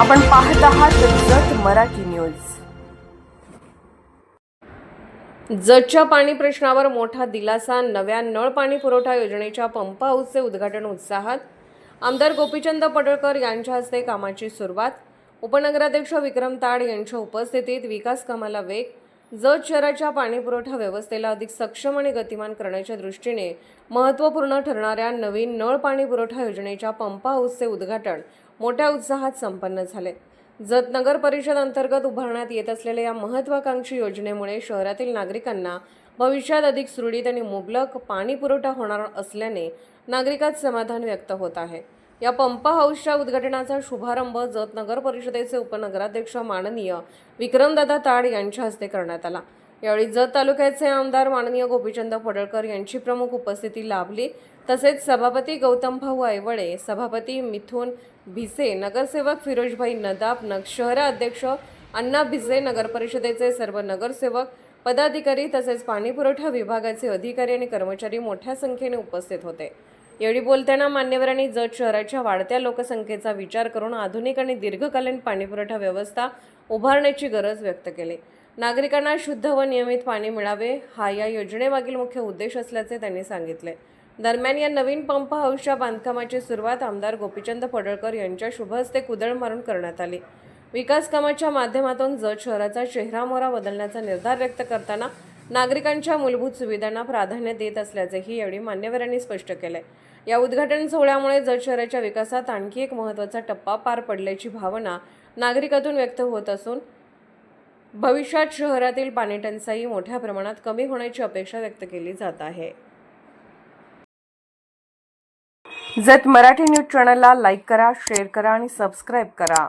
आपण पाहत आहात जत मराठी न्यूज. जतच्या पाणी प्रश्नावर मोठा दिलासा. नव्या नळ पाणी पुरवठा योजनेच्या पंप हाऊसचे उद्घाटन उत्साहात. आमदार गोपीचंद पडळकर यांच्या हस्ते कामाची सुरुवात. उपनगराध्यक्ष विक्रम ताड यांच्या उपस्थितीत. विकास कामाला वेग. जत शहराच्या पाणीपुरवठा व्यवस्थेला अधिक सक्षम आणि गतिमान करण्याच्या दृष्टीने महत्त्वपूर्ण ठरणाऱ्या नवीन नळ पाणी पुरवठा योजनेच्या पंप हाऊसचे उद्घाटन मोठ्या उत्साहात संपन्न झाले. जत नगर परिषद अंतर्गत उभारण्यात येत असलेल्या या महत्त्वाकांक्षी योजनेमुळे शहरातील नागरिकांना भविष्यात अधिक सुरळीत आणि मुबलक पाणी पुरवठा होणार असल्याने नागरिकात समाधान व्यक्त होत आहे. या पंप हाऊसच्या उद्घाटनाचा शुभारंभ जत नगर परिषदेचे उपनगराध्यक्ष माननीय विक्रमदादा ताड यांच्या हस्ते करण्यात आला. यावेळी जत तालुक्याचे आमदार माननीय गोपीचंद पडळकर यांची प्रमुख उपस्थिती लाभली. तसेच सभापती गौतम भाऊ आयवळे, सभापती मिथुन भिसे, नगरसेवक फिरोजभाई नदाब, शहराध्यक्ष अण्णा भिसे, नगर परिषदेचे सर्व नगरसेवक, पदाधिकारी तसेच पाणीपुरवठा विभागाचे अधिकारी आणि कर्मचारी मोठ्या संख्येने उपस्थित होते. यावेळी बोलताना मान्यवरांनी जत शहराच्या वाढत्या लोकसंख्येचा विचार करून आधुनिक आणि दीर्घकालीन पाणीपुरवठा व्यवस्था उभारण्याची गरज व्यक्त केली. नागरिकांना शुद्ध व नियमित पाणी मिळावे हा या योजनेमागील मुख्य उद्देश असल्याचे त्यांनी सांगितले. दरम्यान या नवीन पंप हाऊसच्या बांधकामाची सुरुवात आमदार गोपीचंद पडळकर यांच्या शुभहस्ते कुदळ मारून करण्यात आली. विकास कामाच्या माध्यमातून जत शहराचा चेहरामोहरा बदलण्याचा निर्धार व्यक्त करताना नागरिकांच्या मूलभूत सुविधांना प्राधान्य देत असल्याचेही यावेळी मान्यवरांनी स्पष्ट केले. या उद्घाटन सोहळ्यामुळे जत शहराच्या विकासात आणखी एक महत्त्वाचा टप्पा पार पडल्याची भावना नागरिकातून व्यक्त होत असून भविष्यात शहरातील पाणीटंचाई मोठ्या प्रमाणात कमी होण्याची अपेक्षा व्यक्त केली जात आहे. जत मराठी न्यूज चॅनलला लाईक करा, शेअर करा आणि सबस्क्राईब करा.